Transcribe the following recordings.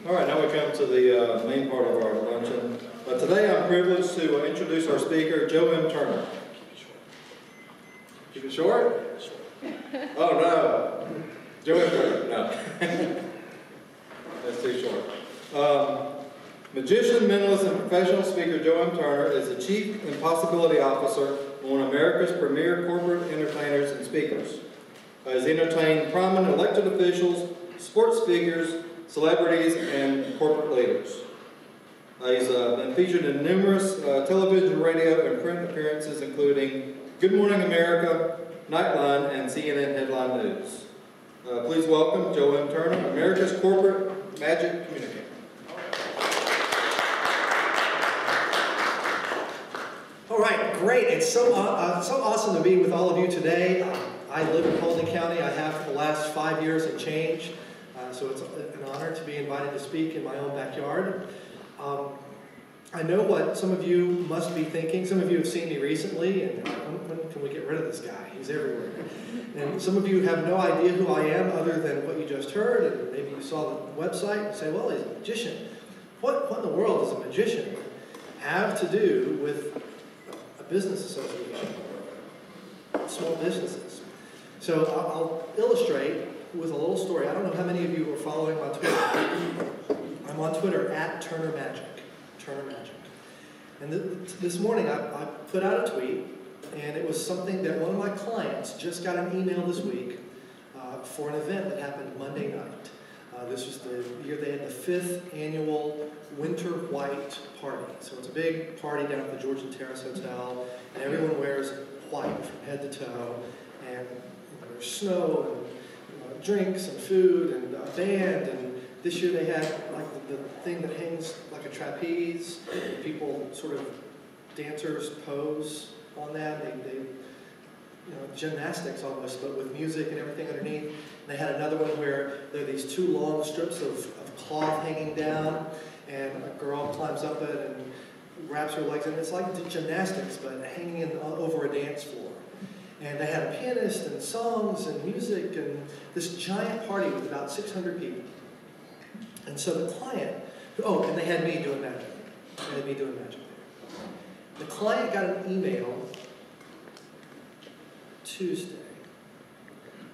All right, now we come to the main part of our luncheon. Today I'm privileged to introduce our speaker, Joe M. Turner. Keep it short? Oh no. Joe M. Turner, no. That's too short. Magician, mentalist, and professional speaker Joe M. Turner is the Chief Impossibility Officer and one of America's premier corporate entertainers and speakers. He's entertained prominent elected officials, sports speakers, celebrities, and corporate leaders. He's been featured in numerous television, radio, and print appearances, including Good Morning America, Nightline, and CNN Headline News. Please welcome Joe M. Turner, America's corporate magic communicator. All right, great. It's so awesome to be with all of you today. I live in Paulding County. I have for the last 5 years and change. So it's an honor to be invited to speak in my own backyard. I know what some of you must be thinking. Some of you have seen me recently, and when can we get rid of this guy? He's everywhere. And some of you have no idea who I am other than what you just heard, and maybe you saw the website and say, well, he's a magician. What in the world does a magician have to do with a business association, small businesses? So I'll illustrate with a little story. I don't know how many of you are following my Twitter. I'm on Twitter at Turner Magic. Turner Magic. And this morning I put out a tweet, and it was something that one of my clients just got an email this week for an event that happened Monday night. This was the year they had the 5th annual Winter White Party. So it's a big party down at the Georgian Terrace Hotel, and everyone wears white from head to toe, and there's snow and drinks and food and a band, and this year they had like the thing that hangs like a trapeze. People sort of, dancers pose on that. They gymnastics almost, but with music and everything underneath. And they had another one where there are these 2 long strips of cloth hanging down, and a girl climbs up it and wraps her legs in. It's like gymnastics, but hanging over a dance floor. And they had a pianist and songs and music and this giant party with about 600 people. And so the client, and they had me doing magic. They had me doing magic there. The client got an email Tuesday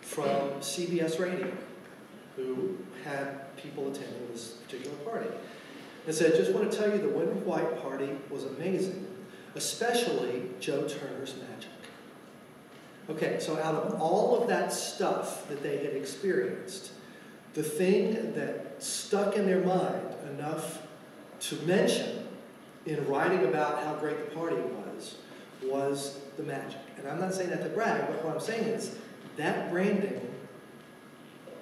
from CBS Radio, who had people attending this particular party. It said, just want to tell you the Winter White Party was amazing, especially Joe Turner's magic. Okay, so out of all of that stuff that they had experienced, the thing that stuck in their mind enough to mention in writing about how great the party was the magic. And I'm not saying that to brag, but what I'm saying is that branding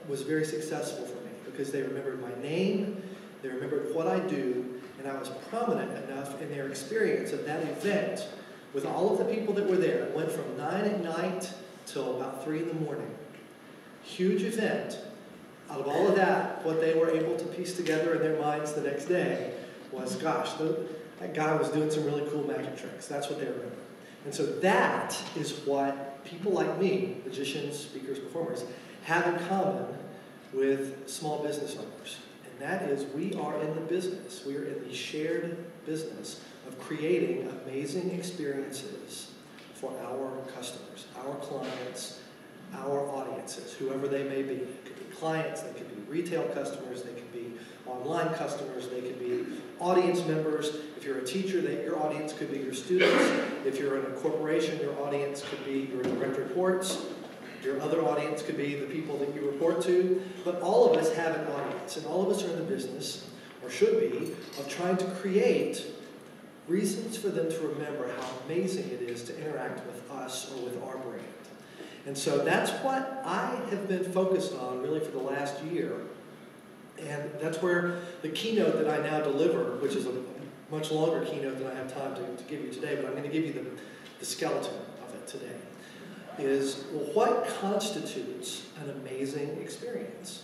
was very successful for me because they remembered my name, they remembered what I do, and I was prominent enough in their experience of that event with all of the people that were there. It went from 9 at night till about 3 in the morning. Huge event. Out of all of that, what they were able to piece together in their minds the next day was, gosh, that guy was doing some really cool magic tricks. That's what they remember. And so that is what people like me, magicians, speakers, performers, have in common with small business owners. And that is we are in the business. We are in the shared business of creating amazing experiences for our customers, our clients, our audiences, whoever they may be. It could be clients, they could be retail customers, they could be online customers, they could be audience members. If you're a teacher, your audience could be your students. If you're in a corporation, your audience could be your direct reports. Your other audience could be the people that you report to. But all of us have an audience, and all of us are in the business, or should be, of trying to create reasons for them to remember how amazing it is to interact with us or with our brand. And so that's what I have been focused on really for the last year. And that's where the keynote that I now deliver, which is a much longer keynote than I have time to give you today, but I'm going to give you the skeleton of it today, is, well, what constitutes an amazing experience?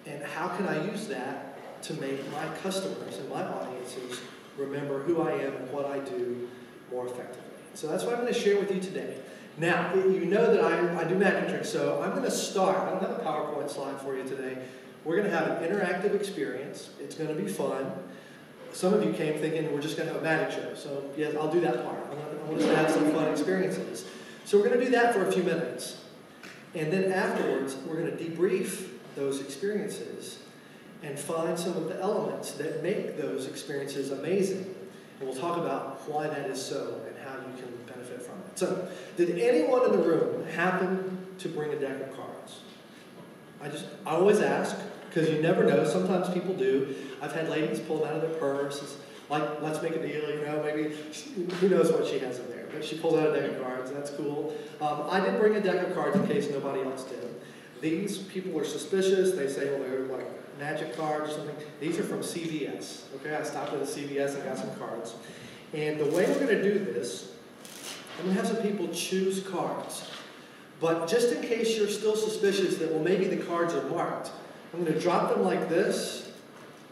And how can I use that to make my customers and my audiences remember who I am and what I do more effectively? So that's what I'm going to share with you today. Now, you know that I do magic tricks, so I'm going to start. I don't have a PowerPoint slide for you today, We're going to have an interactive experience. It's going to be fun. Some of you came thinking we're just going to have a magic show. So yes, I'll do that part. I want us to have some fun experiences. So we're going to do that for a few minutes. And then afterwards, we're going to debrief those experiences and find some of the elements that make those experiences amazing. And we'll talk about why that is so and how you can benefit from it. So, did anyone in the room happen to bring a deck of cards? I always ask, because you never know. Sometimes people do. I've had ladies pull them out of their purse. It's like, let's make a deal, maybe, who knows what she has in there. But she pulls out a deck of cards, that's cool. I did bring a deck of cards in case nobody else did. These people are suspicious. They say, well, they're like magic cards or something. These are from CVS. Okay, I stopped at a CVS and got some cards. And the way we're going to do this, I'm going to have some people choose cards. But just in case you're still suspicious that, well, maybe the cards are marked, I'm going to drop them like this,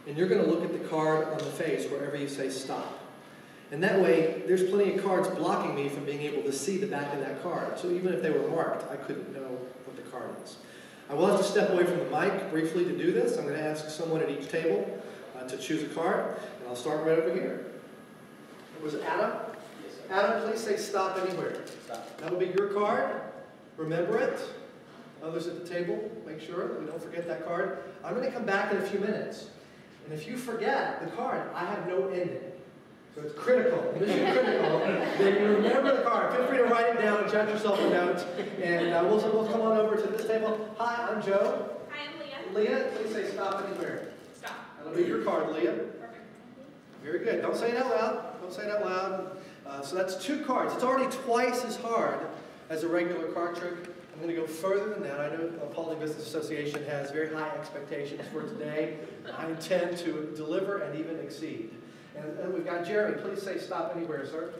and you're going to look at the card on the face wherever you say stop. And that way, there's plenty of cards blocking me from being able to see the back of that card. So even if they were marked, I couldn't know what the card is. I will have to step away from the mic briefly to do this. I'm going to ask someone at each table to choose a card, and I'll start right over here. It was Adam? Yes, sir. Adam, please say stop anywhere. Stop. That'll be your card. Remember it. Others at the table, make sure that we don't forget that card. I'm going to come back in a few minutes. And if you forget the card, I have no ending. So it's critical, mission critical, that you remember the card. Feel free to write it down and jot yourself a note. And we'll come on over to this table. Hi, I'm Joe. Hi, I'm Leah. Leah, please say stop anywhere. Stop. That'll be your card, Leah. Perfect. Very good. Don't say it out loud. Don't say it out loud. So that's 2 cards. It's already twice as hard as a regular card trick. I'm going to go further than that. I know the Paulding Business Association has very high expectations for today. I intend to deliver and even exceed. And we've got Jeremy. Please say stop anywhere, sir.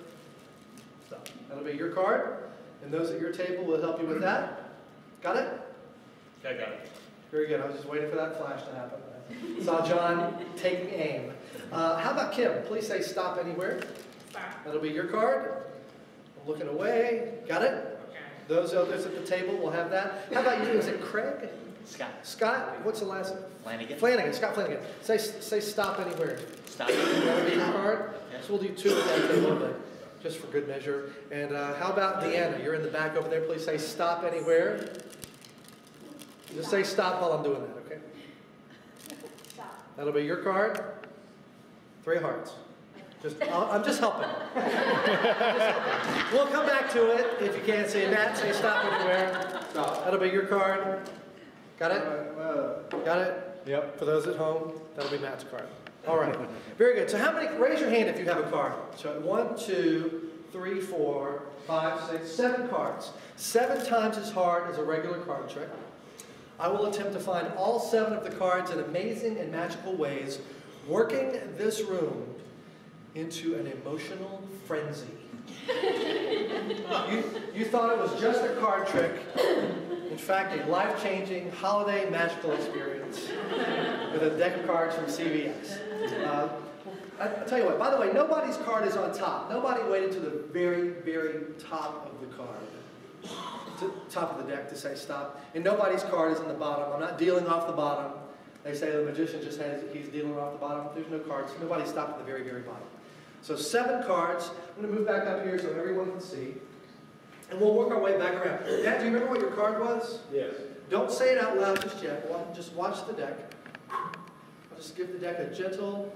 Stop. That'll be your card. And those at your table will help you with that. Got it? Okay, got it. Very good. I was just waiting for that flash to happen. I saw John taking aim. How about Kim? Please say stop anywhere. Stop. That'll be your card. I'm looking away. Got it? Okay. Those others at the table will have that. How about you? Is it Craig? Scott. Scott? What's the last name? Flanagan. Flanagan. Scott Flanagan. Say stop anywhere. Stop. That'll be your card. Yeah. So we'll do 2 at that table, but just for good measure. And how about Deanna? You're in the back over there. Please say stop anywhere. Just say stop while I'm doing that, okay? Stop. That'll be your card. 3 hearts. I'm just helping. We'll come back to it if you can't say Matt. Say stop anywhere. Stop. That'll be your card. Got it? Got it? Yep. For those at home, that'll be Matt's card. All right. Very good. So how many? Raise your hand if you have a card. So 1, 2, 3, 4, 5, 6, 7 cards. 7 times as hard as a regular card trick. I will attempt to find all 7 of the cards in amazing and magical ways, working this room into an emotional frenzy. You thought it was just a card trick. In fact, a life-changing holiday magical experience with a deck of cards from CVS. I'll tell you what, by the way, nobody's card is on top. Nobody waited to the very, very top of the card, to top of the deck to say stop. And nobody's card is on the bottom. I'm not dealing off the bottom. They say the magician just has, he's dealing off the bottom. There's no cards. Nobody stopped at the very, very bottom. So 7 cards. I'm going to move back up here so everyone can see. And we'll work our way back around. Dad, do you remember what your card was? Yes. Don't say it out loud just yet. Just watch the deck. I'll just give the deck a gentle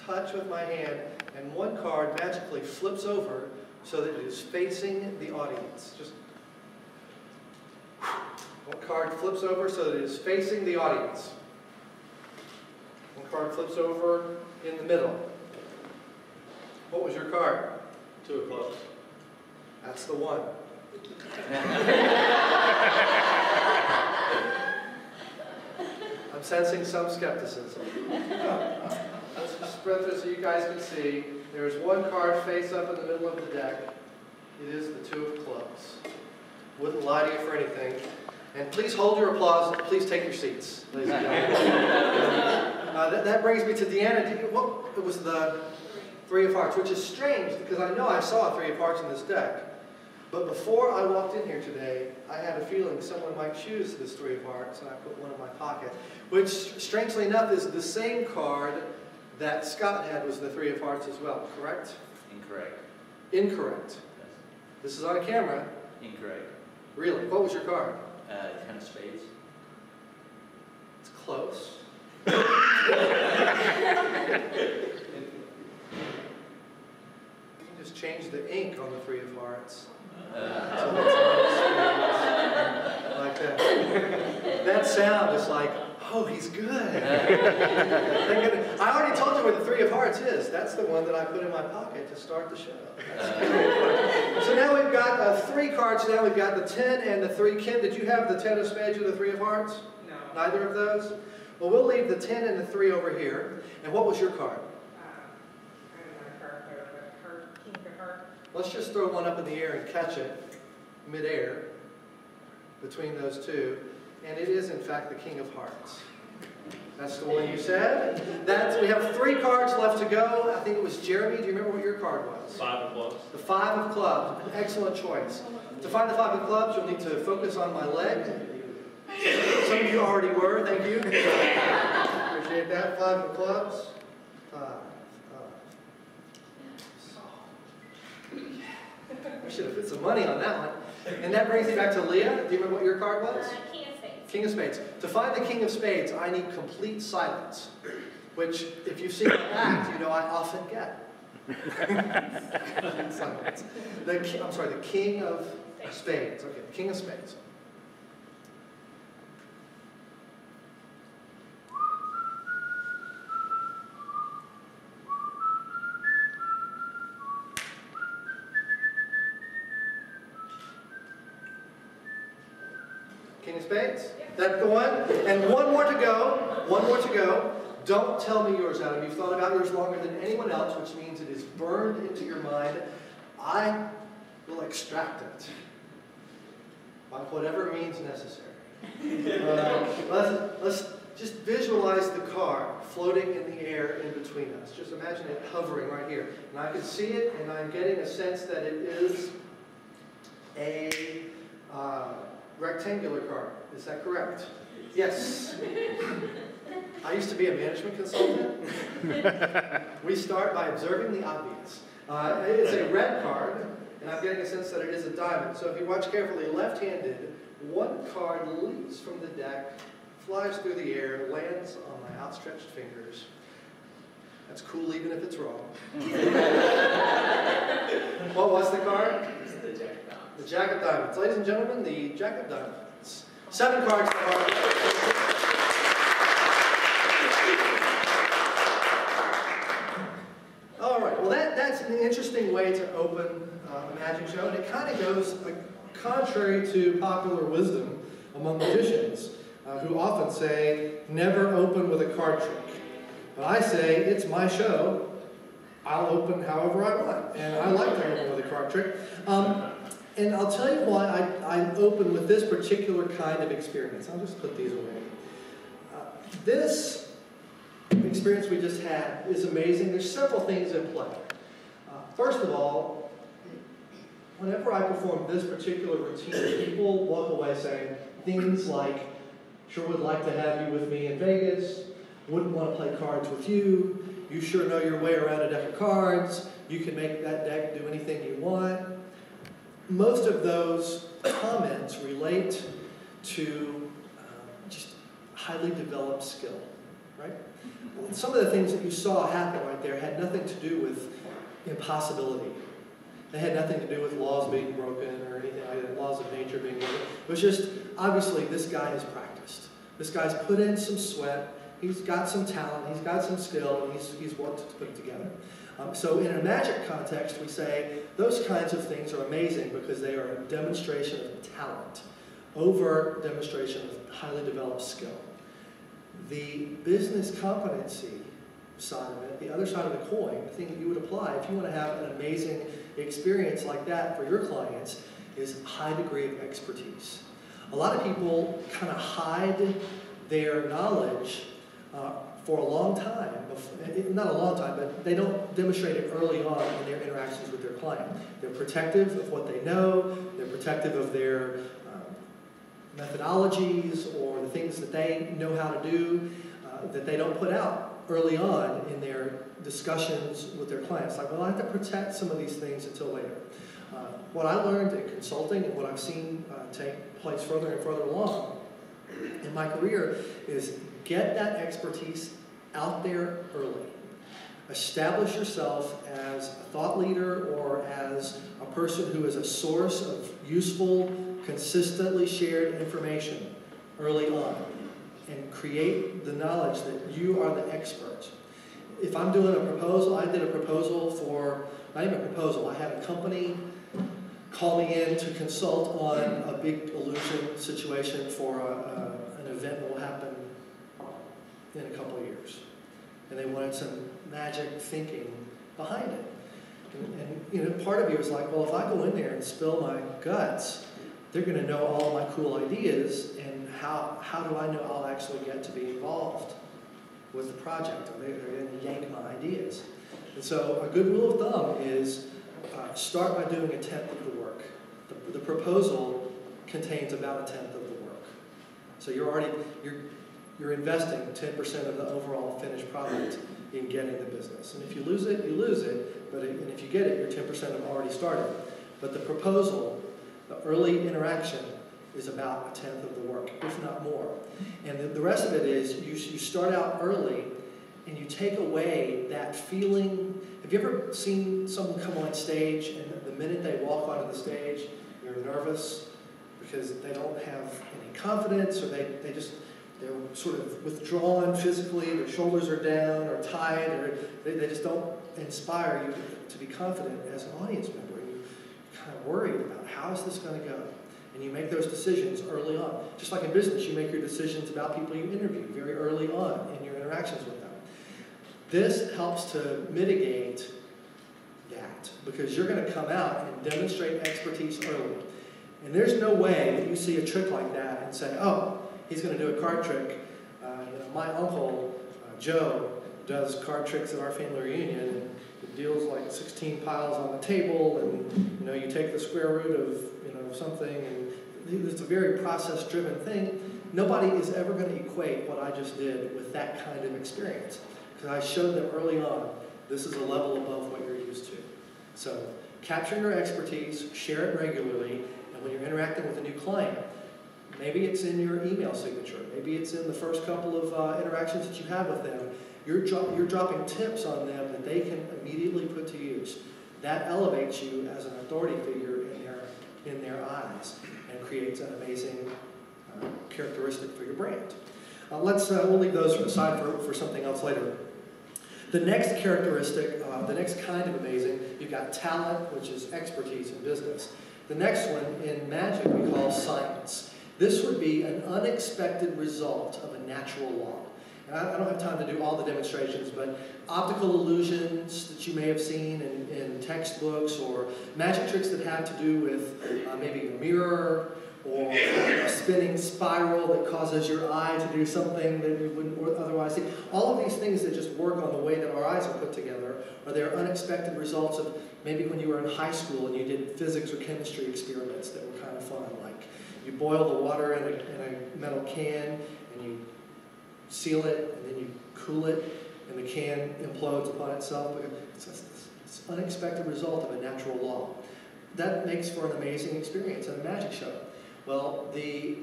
touch with my hand, and one card magically flips over so that it is facing the audience. Just one card flips over so that it is facing the audience. One card flips over in the middle. What was your card? 2 of clubs. That's the one. I'm sensing some skepticism. Let's just spread this so you guys can see. There's one card face up in the middle of the deck. It is the 2 of clubs. Wouldn't lie to you for anything. And please hold your applause. Please take your seats, ladies and gentlemen. That brings me to Deanna. It was the 3 of hearts, which is strange because I know I saw a 3 of hearts in this deck. But before I walked in here today, I had a feeling someone might choose this 3 of hearts, and I put one in my pocket, which, strangely enough, is the same card that Scott had was the 3 of hearts as well, correct? Incorrect. Incorrect. Yes. This is on camera. Incorrect. Really? What was your card? 10 of spades. It's close. You can just change the ink on the 3 of hearts. Like that. That sound is like, oh, he's good. I already told you where the 3 of hearts is. That's the one that I put in my pocket to start the show. So now we've got 3 cards. Now we've got the 10 and the 3. Kim, did you have the 10 of spades or the 3 of hearts? No. Neither of those? Well, we'll leave the 10 and the 3 over here. And what was your card? Let's just throw one up in the air and catch it midair between those two. And it is, in fact, the King of Hearts. That's the one you said. We have 3 cards left to go. I think it was Jeremy. Do you remember what your card was? 5 of clubs. The 5 of clubs. An excellent choice. To find the 5 of clubs, you'll need to focus on my leg. Some of you already were. Thank you. Appreciate that. 5 of clubs. 5. We should have put some money on that one. And that brings me back to Leah. Do you remember what your card was? King of Spades. King of Spades. To find the King of Spades, I need complete silence, which, if you've seen me act, you know I often get. Complete silence. The King of Spades. Okay, the King of Spades. King of Spades? Yep. That's the one? And one more to go. One more to go. Don't tell me yours, Adam. You've thought about yours longer than anyone else, which means it is burned into your mind. I will extract it by whatever means necessary. Let's just visualize the card floating in the air in between us. Just imagine it hovering right here. And I can see it, and I'm getting a sense that it is a rectangular card. Is that correct? Yes. I used to be a management consultant. We start by observing the obvious. It's a red card, and I'm getting a sense that it is a diamond. So if you watch carefully, left-handed, one card leaps from the deck, flies through the air, lands on my outstretched fingers. That's cool even if it's wrong. What was the card? The Jack of Diamonds. The Jack of Diamonds. Ladies and gentlemen, the Jack of Diamonds. 7 cards for our... All right, well that's an interesting way to open a magic show, and it kind of goes contrary to popular wisdom among magicians, who often say, never open with a card trick. But I say, it's my show, I'll open however I want, and I like to open with a card trick. And I'll tell you why I open with this particular kind of experience. I'll just put these away. This experience we just had is amazing. There's several things in play. First of all, whenever I perform this particular routine, people walk away saying things like, sure would like to have you with me in Vegas, wouldn't want to play cards with you, you sure know your way around a deck of cards, you can make that deck do anything you want. Most of those comments relate to just highly developed skill, right? Some of the things that you saw happen right there had nothing to do with impossibility. They had nothing to do with laws being broken or anything like that, laws of nature being broken. It was just, obviously, this guy has practiced. This guy's put in some sweat, he's got some talent, he's got some skill, and he's worked to put it together. So in a magic context, we say those kinds of things are amazing because they are a demonstration of talent over demonstration of highly developed skill. The business competency side of it, the other side of the coin, the thing that you would apply if you want to have an amazing experience like that for your clients, is a high degree of expertise. A lot of people kind of hide their knowledge for a long time, not a long time, but they don't demonstrate it early on in their interactions with their client. They're protective of what they know, they're protective of their methodologies or the things that they know how to do that they don't put out early on in their discussions with their clients. Like, well, I have to protect some of these things until later. What I learned in consulting and what I've seen take place further and further along in my career is get that expertise out there early. Establish yourself as a thought leader or as a person who is a source of useful, consistently shared information early on, and create the knowledge that you are the expert. If I'm doing a proposal, I did a proposal for, not even a proposal, I had a company call me in to consult on a big illusion situation for an event that will happen in a couple of years. And they wanted some magic thinking behind it. And you know, part of you was like, well, if I go in there and spill my guts, they're going to know all of my cool ideas, and how do I know I'll actually get to be involved with the project? Are they going to yank my ideas? And so a good rule of thumb is start by doing a tenth of the work. The proposal contains about a tenth of the work. So you're investing 10% of the overall finished product in getting the business. And if you lose it, you lose it. And if you get it, your 10% have already started. But the proposal, the early interaction, is about a tenth of the work, if not more. And the rest of it is you start out early and you take away that feeling. Have you ever seen someone come on stage and the minute they walk onto the stage, you're nervous because they don't have any confidence, or they're sort of withdrawn physically, their shoulders are down or tight, or they just don't inspire you to be confident as an audience member. And you're kind of worried about how is this going to go? And you make those decisions early on. Just like in business, you make your decisions about people you interview very early on in your interactions with them. This helps to mitigate that, because you're going to come out and demonstrate expertise early. And there's no way that you see a trick like that and say, oh, he's going to do a card trick. My uncle, Joe, does card tricks at our family reunion, and it deals like 16 piles on the table, and you take the square root of something, and it's a very process-driven thing. Nobody is ever going to equate what I just did with that kind of experience, because I showed them early on this is a level above what you're used to. So capture your expertise, share it regularly, and when you're interacting with a new client, maybe it's in your email signature, maybe it's in the first couple of interactions that you have with them, you're dropping tips on them that they can immediately put to use. That elevates you as an authority figure in their eyes and creates an amazing characteristic for your brand. We'll leave those aside for something else later. The next characteristic, the next kind of amazing, you've got talent, which is expertise in business. The next one in magic we call science. This would be an unexpected result of a natural law. And I don't have time to do all the demonstrations, but optical illusions that you may have seen in textbooks, or magic tricks that have to do with maybe a mirror or a spinning spiral that causes your eye to do something that you wouldn't otherwise see. All of these things that just work on the way that our eyes are put together are their unexpected results of maybe when you were in high school and you did physics or chemistry experiments that were kind of fun. Like you boil the water in a metal can and you seal it, and then you cool it, and the can implodes upon itself. It's an unexpected result of a natural law. That makes for an amazing experience at a magic show. Well, the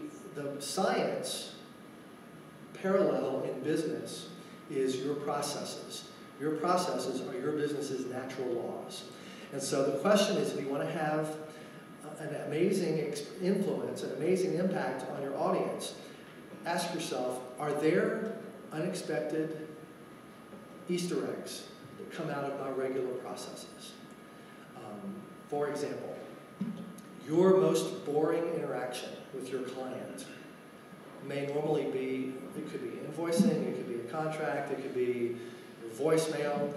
science parallel in business is your processes. Your processes are your business's natural laws. And so the question is, if you want to have an amazing influence, an amazing impact on your audience, ask yourself, are there unexpected Easter eggs that come out of my regular processes? For example, your most boring interaction with your client may normally be, it could be invoicing, it could be a contract, it could be your voicemail.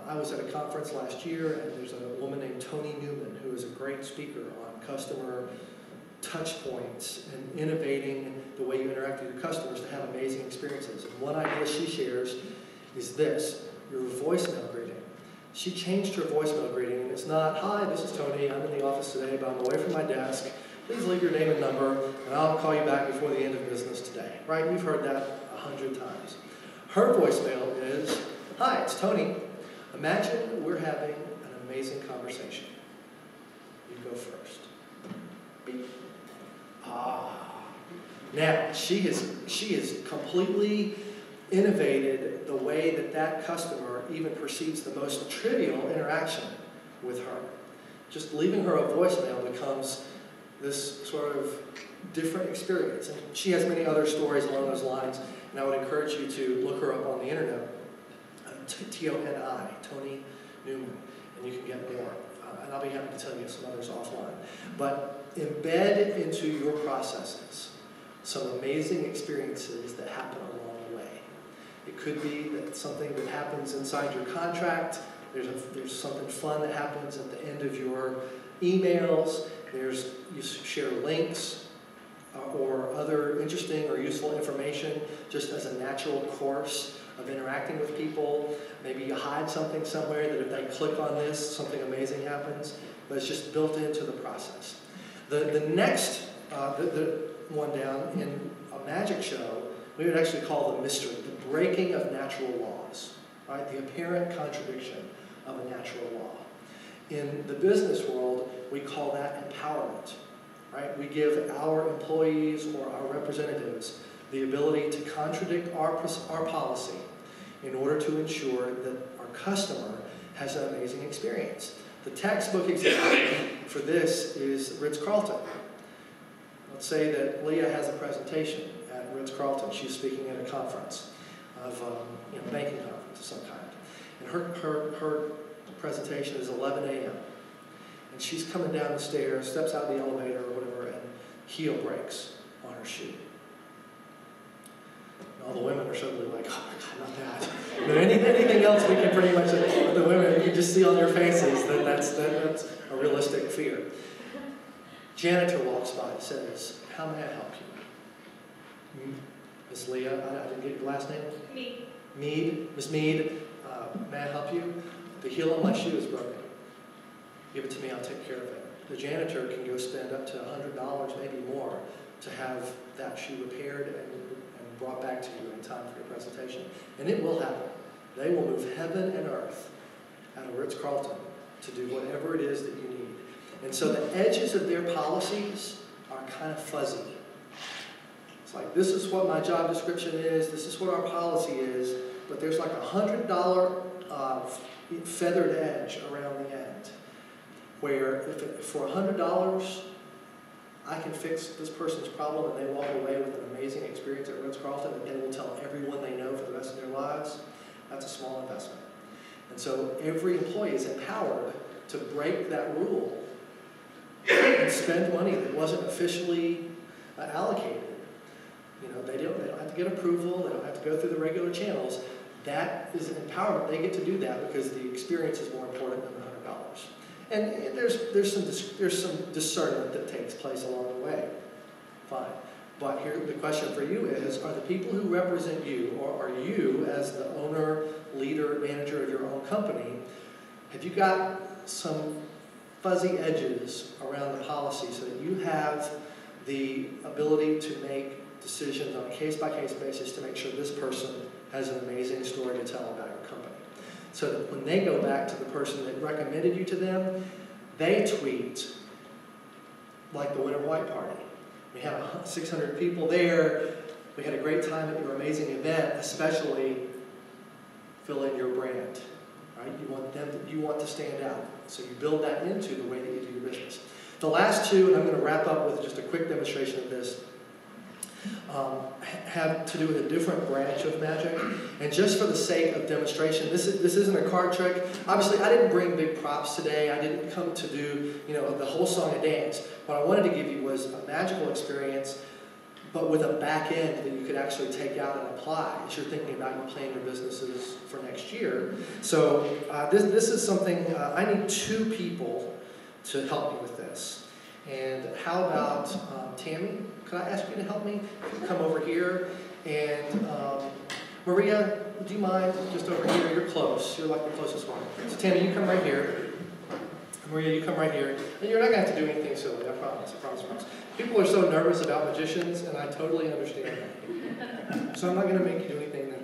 I was at a conference last year, and there's a woman named Tony Newman who is a great speaker on customer touch points and innovating the way you interact with your customers to have amazing experiences. And one idea she shares is this, your voicemail greeting. She changed her voicemail greeting, and it's not, "Hi, this is Tony, I'm in the office today, but I'm away from my desk. Please leave your name and number, and I'll call you back before the end of business today." Right? You've heard that 100 times. Her voicemail is, "Hi, it's Tony. Imagine we're having an amazing conversation. You go first." Beep. Now, she has completely innovated the way that customer even perceives the most trivial interaction with her. Just leaving her a voicemail becomes this sort of different experience. And she has many other stories along those lines, and I would encourage you to look her up on the internet. T-O-N-I, Tony Newman, and you can get more. And I'll be happy to tell you some others offline. But embed into your processes some amazing experiences that happen along the way. It could be that something that happens inside your contract, there's something fun that happens at the end of your emails, you share links or other interesting or useful information just as a natural course of interacting with people. Maybe you hide something somewhere that if they click on this, something amazing happens, but it's just built into the process. The next one down in a magic show, we would actually call the mystery, the breaking of natural laws, right? The apparent contradiction of a natural law. In the business world, we call that empowerment, right? We give our employees or our representatives the ability to contradict our policy in order to ensure that our customer has an amazing experience. The textbook example for this is Ritz-Carlton. Let's say that Leah has a presentation at Ritz-Carlton. She's speaking at a conference of banking conference of some kind. And her presentation is 11 a.m. And she's coming down the stairs, steps out of the elevator or whatever, and heel breaks on her shoe. And all the women are suddenly like, "Oh my God, not that." Anything else we can pretty much, the women, you can just see on their faces that that's a realistic fear. Janitor walks by and says, "How may I help you?" Miss Leah, I didn't get your last name? Mead. Miss Mead, may I help you? The heel on my shoe is broken. Give it to me, I'll take care of it. The janitor can go spend up to $100, maybe more, to have that shoe repaired and brought back to you in time for your presentation. And it will happen. They will move heaven and earth out of Ritz-Carlton to do whatever it is that you need. And so the edges of their policies are kind of fuzzy. It's like, this is what my job description is, this is what our policy is, but there's like $100 feathered edge around the end, where for $100, I can fix this person's problem and they walk away with an amazing experience at Ritz-Carlton that they will tell everyone they know for the rest of their lives. That's a small investment. And so every employee is empowered to break that rule and spend money that wasn't officially allocated. They don't have to get approval, they don't have to go through the regular channels. That is empowerment. They get to do that because the experience is more important than the $100. And there's some discernment that takes place along the way. Fine. But here the question for you is, are the people who represent you, or are you as the owner, leader, manager of your own company, have you got some fuzzy edges around the policy so that you have the ability to make decisions on a case-by-case basis to make sure this person has an amazing story to tell about your company? So that when they go back to the person that recommended you to them, they tweet like the Winter White Party. We had 600 people there. We had a great time at your amazing event, especially fill in your brand. Right? You want to stand out. So you build that into the way that you do your business. The last two, and I'm going to wrap up with just a quick demonstration of this, have to do with a different branch of magic. And just for the sake of demonstration, this isn't a card trick. Obviously, I didn't bring big props today. I didn't come to do the whole song and dance. What I wanted to give you was a magical experience, but with a back end that you could actually take out and apply as you're thinking about you planning your businesses for next year. So this is something, I need two people to help me with this. And how about Tammy? Could I ask you to help me? You come over here. And Maria, do you mind just over here? You're close. You're like the closest one. So Tammy, you come right here. Maria, you come right here. And you're not going to have to do anything silly, I promise. I promise, I promise. People are so nervous about magicians, and I totally understand that. So I'm not going to make you do anything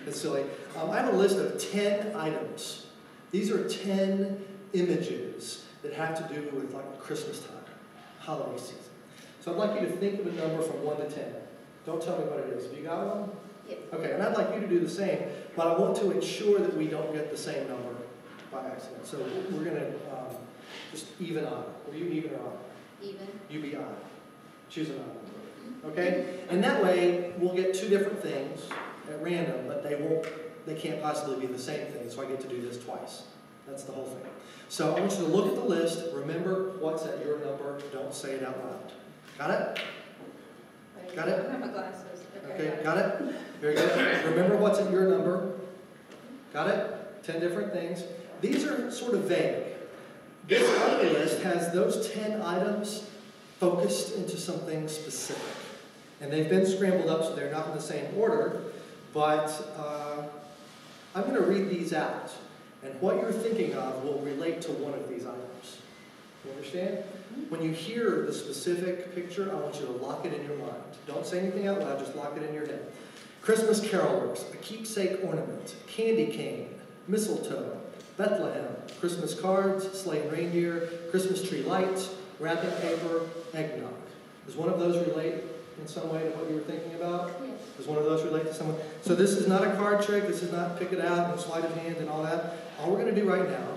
that's silly. I have a list of 10 items. These are 10 images that have to do with like Christmas time, holiday season. So I'd like you to think of a number from 1 to 10. Don't tell me what it is. Have you got one? Yes. Okay, and I'd like you to do the same, but I want to ensure that we don't get the same number by accident. So we're going to just even odd. Will you even or odd? Even. You be odd. Choose an odd number. Okay? And that way, we'll get 2 different things at random, but they can't possibly be the same thing, so I get to do this twice. That's the whole thing. So I want you to look at the list, remember what's at your number, don't say it out loud. Got it? Got it? I don't have my glasses. Okay, got it? Very good. Remember what's at your number. Got it? 10 different things. These are sort of vague. This other list has those 10 items focused into something specific. And they've been scrambled up so they're not in the same order, but I'm going to read these out. And what you're thinking of will relate to one of these items. You understand? When you hear the specific picture, I want you to lock it in your mind. Don't say anything out loud, just lock it in your head. Christmas carolers, a keepsake ornament, candy cane, mistletoe, Bethlehem, Christmas cards, sleigh and reindeer, Christmas tree lights, wrapping paper, eggnog. Does one of those relate in some way to what you were thinking about? Yes. Does one of those relate to someone? So this is not a card trick. This is not pick it out and sleight of hand and all that. All we're going to do right now,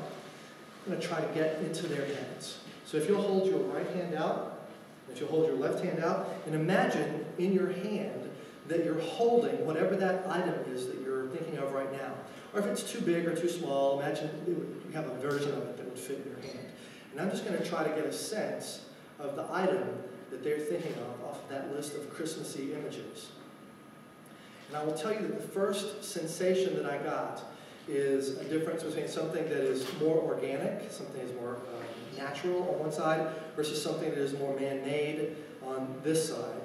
I'm going to try to get into their heads. So if you'll hold your right hand out, if you'll hold your left hand out, and imagine in your hand that you're holding whatever that item is that you're thinking of right now. Or if it's too big or too small, imagine you have a version of it that would fit in your hand. And I'm just going to try to get a sense of the item that they're thinking of off of that list of Christmassy images. And I will tell you that the first sensation that I got is a difference between something that is more organic, something that is more natural on one side, versus something that is more man-made on this side.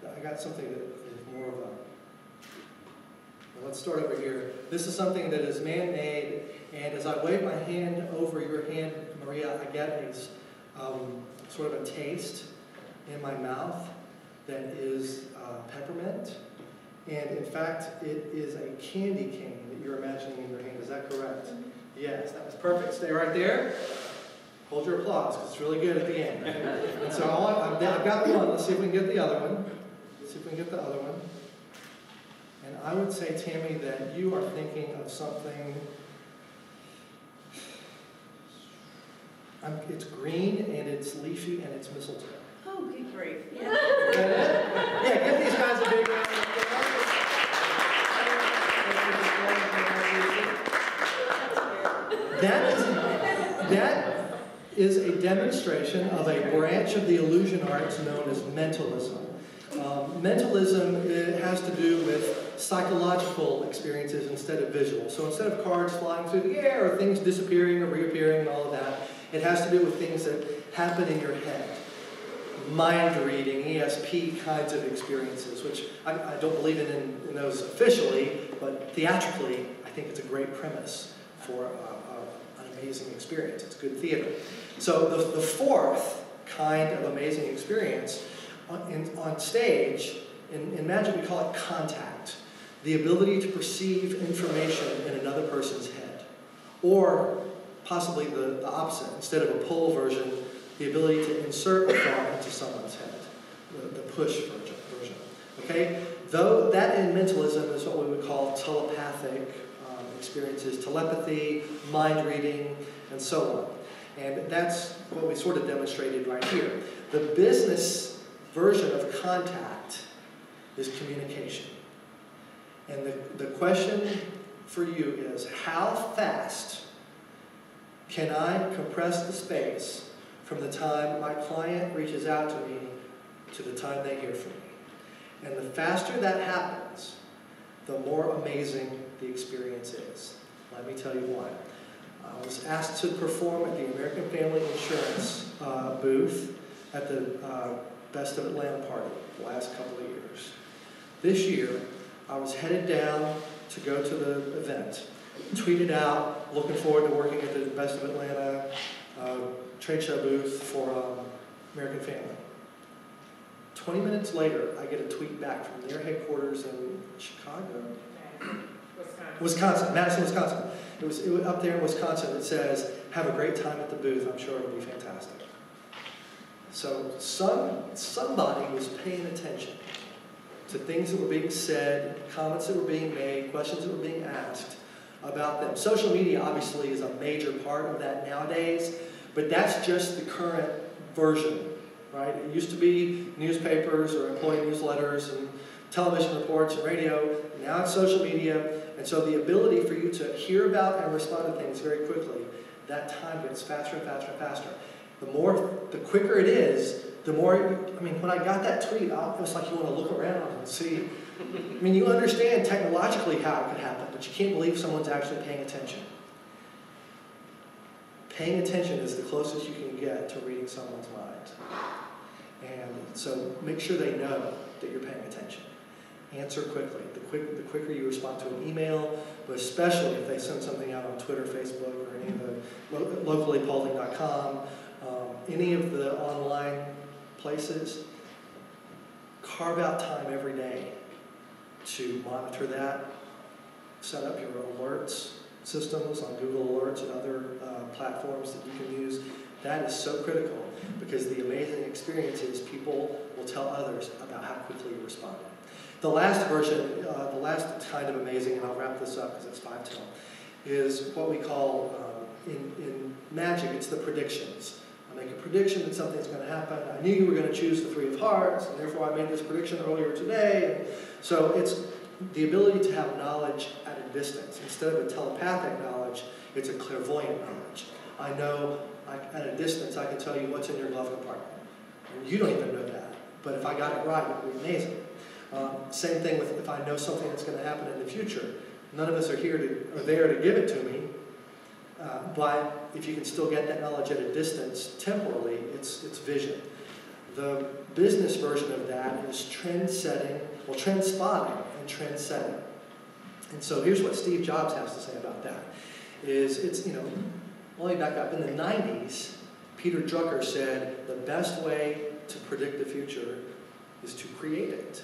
I got something that is more of a... Well, let's start over here. This is something that is man-made, and as I wave my hand over your hand, Maria, I get a sort of a taste in my mouth that is peppermint. And in fact, it is a candy cane that you're imagining in your hand. Is that correct? Mm-hmm. Yes, that was perfect. Stay right there. Hold your applause, because it's really good at the end. And so I've got one. Let's see if we can get the other one. Let's see if we can get the other one. And I would say, Tammy, that you are thinking of something... it's green, and it's leafy, and it's mistletoe. Oh, good grief. Yeah. Yeah, give these guys a big round of applause. That is a demonstration of a branch of the illusion arts known as mentalism. Mentalism has to do with psychological experiences instead of visual. So instead of cards flying through the air or things disappearing or reappearing and all of that, it has to do with things that happen in your head. Mind reading, ESP kinds of experiences, which I don't believe in those officially, but theatrically, I think it's a great premise for an amazing experience. It's good theater. So the fourth kind of amazing experience on stage, in magic we call it contact. The ability to perceive information in another person's head. Or possibly the opposite. Instead of a pull version, the ability to insert a thought into someone's head. The push version. Okay? Though that in mentalism is what we would call telepathic experiences, telepathy, mind reading, and so on. And that's what we sort of demonstrated right here. The business version of contact is communication. And the question for you is, how fast can I compress the space from the time my client reaches out to me to the time they hear from me? And the faster that happens, the more amazing the experience is. Let me tell you why. I was asked to perform at the American Family Insurance booth at the Best of Atlanta party the last couple of years. This year, I was headed down to go to the event, tweeted out, looking forward to working at the Best of Atlanta trade show booth for American Family. 20 minutes later, I get a tweet back from their headquarters in Chicago. Wisconsin, Madison, Wisconsin. It was up there in Wisconsin. It says, "Have a great time at the booth. I'm sure it'll be fantastic." So somebody was paying attention to things that were being said, comments that were being made, questions that were being asked about them. Social media obviously is a major part of that nowadays, but that's just the current version, right? It used to be newspapers or employee newsletters and television reports and radio. Now it's social media. And so the ability for you to hear about and respond to things very quickly, that time gets faster and faster and faster. The quicker it is, the more, when I got that tweet, it was like you want to look around and see. You understand technologically how it could happen, but you can't believe someone's actually paying attention. Paying attention is the closest you can get to reading someone's mind. And so make sure they know that you're paying attention. Answer quickly. The quicker you respond to an email, but especially if they send something out on Twitter, Facebook, or any of the locally Paulding.com, any of the online places, carve out time every day to monitor that. Set up your alerts systems on Google Alerts and other platforms that you can use. That is so critical because the amazing experience is people will tell others about how quickly you responded. The last version, the last kind of amazing, and I'll wrap this up because it's 5 till, is what we call, in magic, it's the predictions. I make a prediction that something's going to happen. I knew you were going to choose the 3 of hearts, and therefore I made this prediction earlier today. And so it's the ability to have knowledge at a distance. Instead of a telepathic knowledge, it's a clairvoyant knowledge. I know at a distance I can tell you what's in your glove compartment. And you don't even know that. But if I got it right, it would be amazing. Same thing with if I know something that's going to happen in the future. None of us are there to give it to me. But if you can still get that knowledge at a distance temporally, it's vision. The business version of that is trend setting, trend spotting and trend setting. And so here's what Steve Jobs has to say about that. Only back up in the 90s, Peter Drucker said the best way to predict the future is to create it.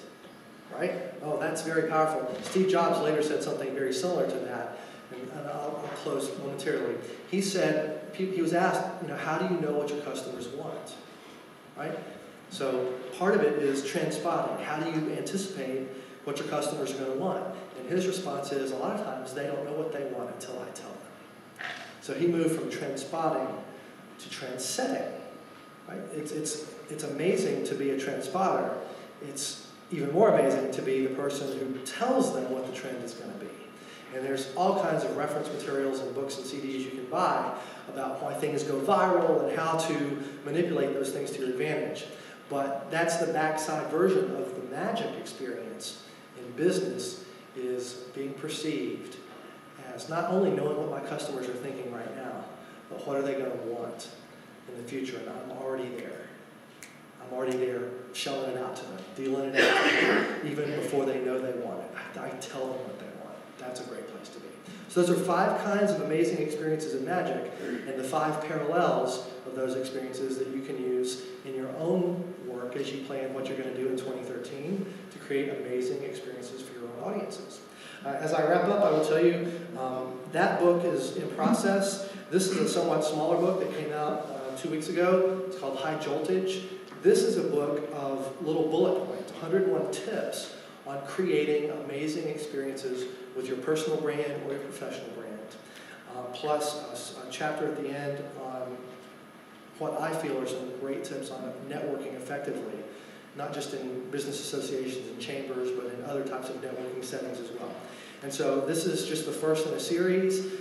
Right? Oh, that's very powerful. Steve Jobs later said something very similar to that, and I'll close momentarily. He said, he was asked, how do you know what your customers want? Right? So part of it is trend spotting. How do you anticipate what your customers are going to want? And his response is, a lot of times they don't know what they want until I tell them. So he moved from trend spotting to trend setting. Right? It's amazing to be a trend spotter. It's even more amazing to be the person who tells them what the trend is going to be. And there's all kinds of reference materials and books and CDs you can buy about why things go viral and how to manipulate those things to your advantage. But that's the backside version of the magic experience in business, is being perceived as not only knowing what my customers are thinking right now, but what are they going to want in the future. And I'm already there. I'm already there shelling it out to them, dealing it out to them, even before they know they want it. I tell them what they want. That's a great place to be. So those are 5 kinds of amazing experiences in magic, and the 5 parallels of those experiences that you can use in your own work as you plan what you're going to do in 2013 to create amazing experiences for your own audiences. As I wrap up, I will tell you that book is in process. This is a somewhat smaller book that came out 2 weeks ago. It's called High Joltage. This is a book of little bullet points, 101 tips on creating amazing experiences with your personal brand or your professional brand. Plus a chapter at the end on what I feel are some great tips on networking effectively, not just in business associations and chambers, but in other types of networking settings as well. And so this is just the first in a series.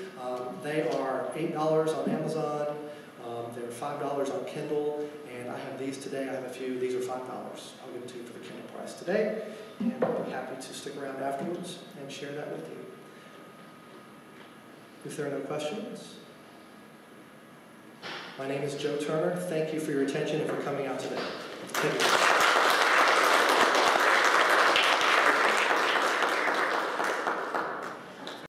They are $8 on Amazon. They're $5 on Kindle, and I have these today. I have a few. These are $5. I'll give it to you for the Kindle price today, and I'll be happy to stick around afterwards and share that with you. If there are no questions, My name is Joe Turner. Thank you for your attention and for coming out today. Thank you.